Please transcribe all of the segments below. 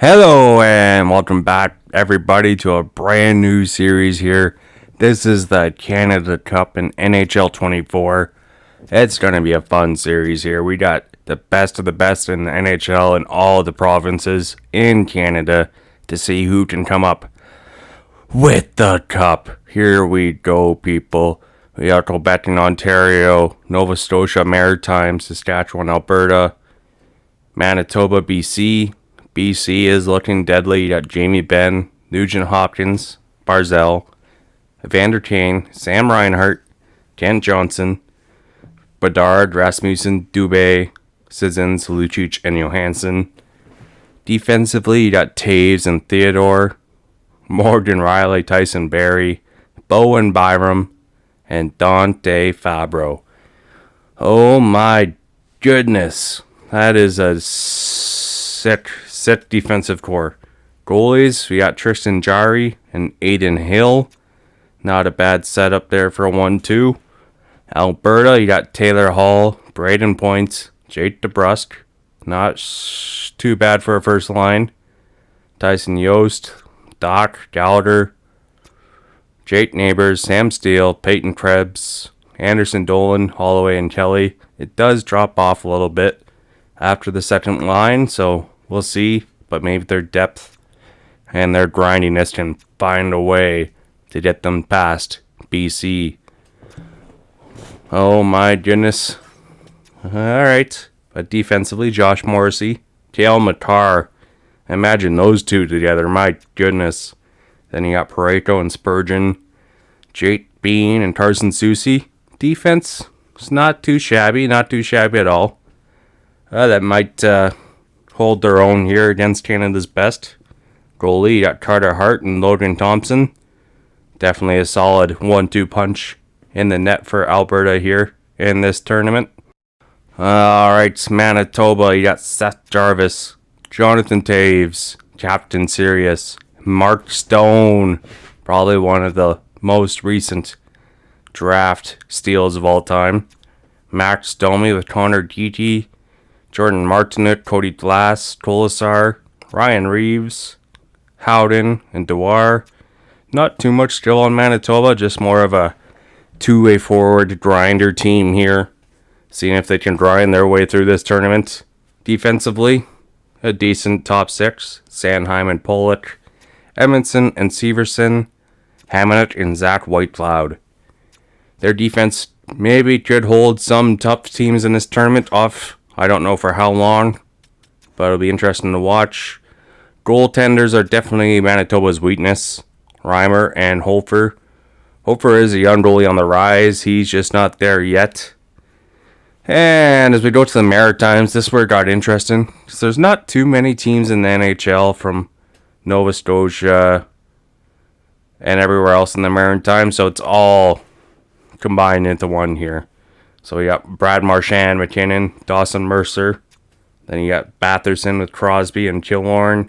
Hello and welcome back everybody to a brand new series here. This is the Canada Cup in NHL 24. It's going to be a fun series here. We got the best of the best in the NHL in all the provinces in Canada to see who can come up with the cup. Here we go, people. We got Quebec and Ontario, Nova Scotia, Maritimes, Saskatchewan, Alberta, Manitoba, BC. BC is looking deadly. You got Jamie Benn, Nugent Hopkins, Barzell, Evander Kane, Sam Reinhart, Kent Johnson, Bedard, Rasmussen, Dubé, Sissons, Lucic, and Johansson. Defensively, you got Taves and Theodore, Morgan Riley, Tyson Barrie, Bowen Byram, and Dante Fabro. Oh my goodness. That is a sick defensive core. Goalies, we got Tristan Jarry and Aiden Hill. Not a bad setup there for a 1-2. Alberta, you got Taylor Hall, Braden Points, Jake DeBrusk. Not too bad for a first line. Tyson Yost, Doc Gallagher, Jake Neighbors, Sam Steele, Peyton Krebs, Anderson Dolan, Holloway, and Kelly. It does drop off a little bit after the second line, so we'll see. But maybe their depth and their grindiness can find a way to get them past BC. Oh my goodness. Alright. But defensively, Josh Morrissey, Cale Makar. Imagine those two together. My goodness. Then you got Pareko and Spurgeon, Jake Bean and Carson Soucy. Defense is not too shabby at all. That might hold their own here against Canada's best. Goalie, you got Carter Hart and Logan Thompson. Definitely a solid 1-2 punch in the net for Alberta here in this tournament. Alright, Manitoba, you got Seth Jarvis, Jonathan Taves, Captain Sirius, Mark Stone, probably one of the most recent draft steals of all time. Max Domi with Connor Geeky, Jordan Martinek, Cody Glass, Colasar, Ryan Reeves, Howden, and Dewar. Not too much skill on Manitoba, just more of a two-way forward grinder team here. Seeing if they can grind their way through this tournament. Defensively, a decent top six. Sanheim and Pollock, Edmondson and Severson, Hamannik and Zach Whitecloud. Their defense maybe could hold some tough teams in this tournament off. I don't know for how long, but it'll be interesting to watch. Goaltenders are definitely Manitoba's weakness. Reimer and Hofer. Hofer is a young goalie on the rise. He's just not there yet. And as we go to the Maritimes, this is where it got interesting. Because there's not too many teams in the NHL from Nova Scotia and everywhere else in the Maritimes. So it's all combined into one here. So we got Brad Marchand, McKinnon, Dawson Mercer. Then you got Batherson with Crosby and Killorn.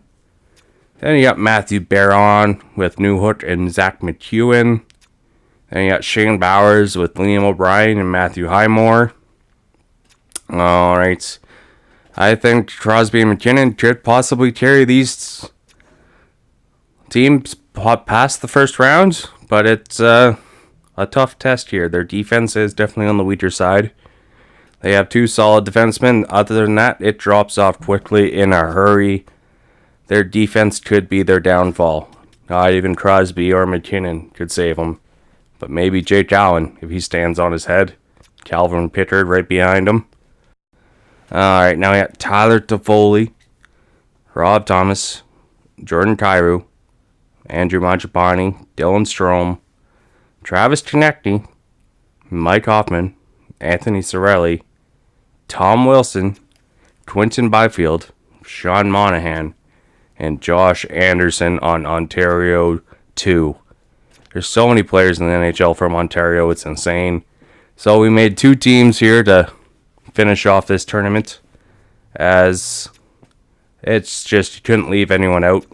Then you got Matthew Barron with Newhook and Zach McEwen. Then you got Shane Bowers with Liam O'Brien and Matthew Highmore. Alright. I think Crosby and McKinnon could possibly carry these teams past the first round. But it's a tough test here. Their defense is definitely on the weaker side. They have two solid defensemen. Other than that, it drops off quickly in a hurry. Their defense could be their downfall. Not even Crosby or McKinnon could save them. But maybe Jake Allen, if he stands on his head. Calvin Pickard right behind him. Alright, now we got Tyler Toffoli, Rob Thomas, Jordan Kyrou, Andrew Mangiapane, Dylan Strome, Travis Konecny, Mike Hoffman, Anthony Cirelli, Tom Wilson, Quinton Byfield, Sean Monahan, and Josh Anderson on Ontario 2. There's so many players in the NHL from Ontario, it's insane. So we made two teams here to finish off this tournament, as it's just you couldn't leave anyone out.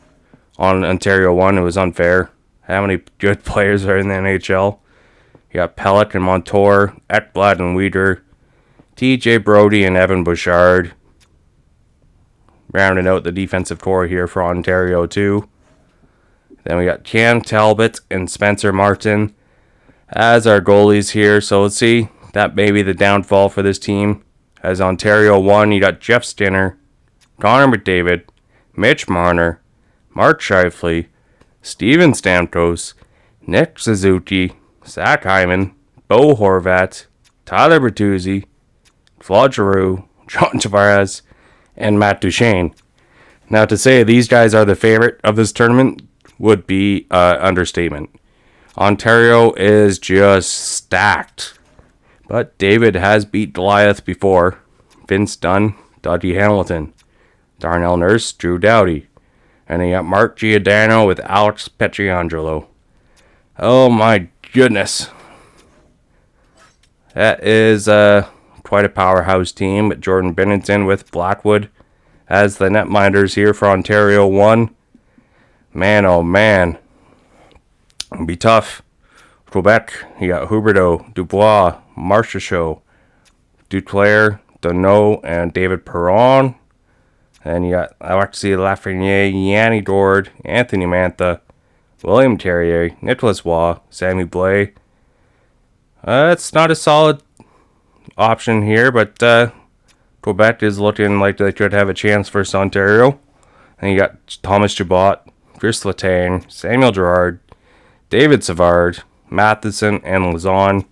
On Ontario 1, it was unfair. How many good players are in the NHL? You got Pelech and Montour, Ekblad and Weeder, TJ Brody and Evan Bouchard, rounding out the defensive core here for Ontario too. Then we got Cam Talbot and Spencer Martin as our goalies here. So let's see, that may be the downfall for this team. As Ontario 1, you got Jeff Stinner, Connor McDavid, Mitch Marner, Mark Scheifele, Steven Stamkos, Nick Suzuki, Zach Hyman, Bo Horvat, Tyler Bertuzzi, Claude Giroux, John Tavares, and Matt Duchene. Now, to say these guys are the favorite of this tournament would be understatement. Ontario is just stacked. But David has beat Goliath before. Vince Dunn, Dougie Hamilton, Darnell Nurse, Drew Doughty. And then you got Mark Giordano with Alex Pietrangelo. Oh my goodness. That is quite a powerhouse team. With Jordan Binnington with Blackwood as the netminders here for Ontario 1. Man, oh man. It'll be tough. Quebec, you got Huberdeau, Dubois, Marchessault, Duclair, Deneau, and David Perron. And you got Alexis Lafreniere, Yanni Gord, Anthony Mantha, William Terrier, Nicholas Waugh, Sammy Blais. It's not a solid option here, but Quebec is looking like they could have a chance versus Ontario. And you got Thomas Chabot, Chris Letang, Samuel Girard, David Savard, Matheson, and Lazon.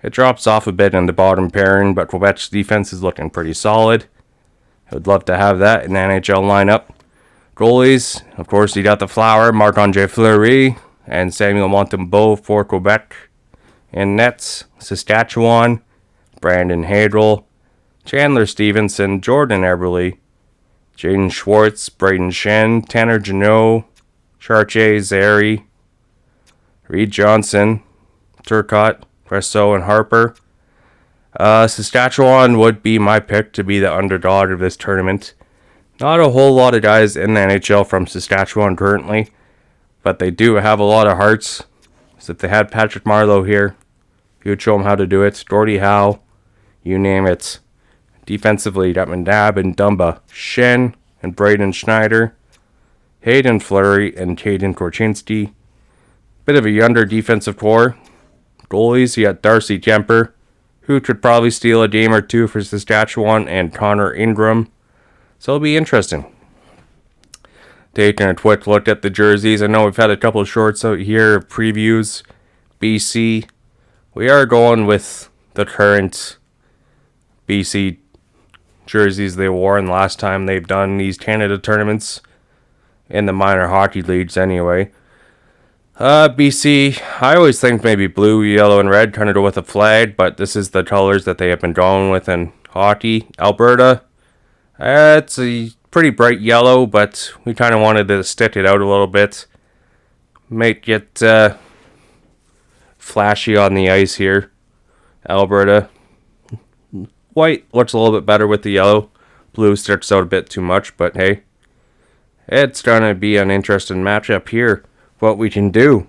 It drops off a bit in the bottom pairing, but Quebec's defense is looking pretty solid. I would love to have that in the NHL lineup. Goalies, of course, you got the Flower, Marc-Andre Fleury, and Samuel Montembeault for Quebec. In nets, Saskatchewan, Brandon Hagel, Chandler Stevenson, Jordan Eberle, Jaden Schwartz, Braden Shen, Tanner Janot, Chartier Zary, Reed Johnson, Turcotte, Presso, and Harper. Saskatchewan would be my pick to be the underdog of this tournament. Not a whole lot of guys in the NHL from Saskatchewan currently, but they do have a lot of hearts. So if they had Patrick Marleau here, he would show them how to do it. Gordie Howe, you name it. Defensively, you got Mandab and Dumba, Shen and Braden Schneider, Hayden Fleury and Caden Korchinski. Bit of a younger defensive core. Goalies, you got Darcy Kemper, who could probably steal a game or two for Saskatchewan, and Connor Ingram. So it'll be interesting. Taking a quick look at the jerseys. I know we've had a couple of shorts out here, previews. BC. We are going with the current BC jerseys they wore in the last time they've done these Canada tournaments in the minor hockey leagues anyway. BC, I always think maybe blue, yellow, and red kind of go with a flag, but this is the colors that they have been going with in hockey. Alberta, it's a pretty bright yellow, but we kind of wanted to stick it out a little bit. Make it flashy on the ice here. Alberta. White looks a little bit better with the yellow. Blue sticks out a bit too much, but hey. It's going to be an interesting matchup here. What we can do.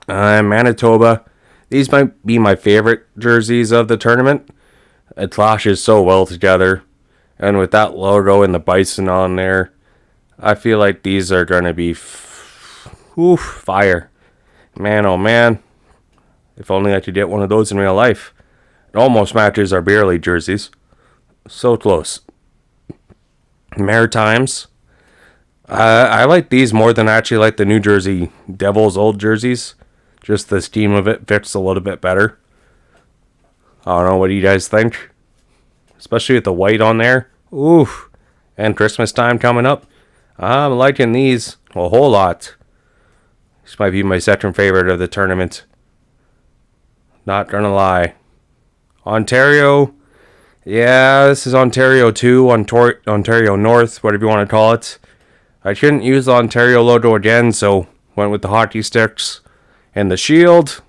Manitoba. These might be my favorite jerseys of the tournament. It clashes so well together. And with that logo and the bison on there, I feel like these are going to be fire. Man, oh man. If only I could get one of those in real life. It almost matches our beer league jerseys. So close. Maritimes. I like these more than I actually like the New Jersey Devils old jerseys. Just the scheme of it fits a little bit better. I don't know, what do you guys think? Especially with the white on there. Oof. And Christmas time coming up. I'm liking these a whole lot. This might be my second favorite of the tournament. Not gonna lie. Ontario. Yeah, this is Ontario 2, Ontario North, whatever you want to call it. I shouldn't use the Ontario logo again, so went with the hockey sticks and the shield.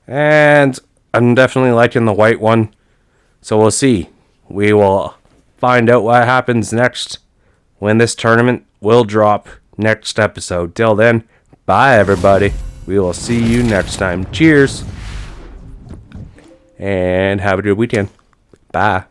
And I'm definitely liking the white one. So we'll see. We will find out what happens next when this tournament will drop next episode. Till then, bye everybody. We will see you next time. Cheers. And have a good weekend. Bye.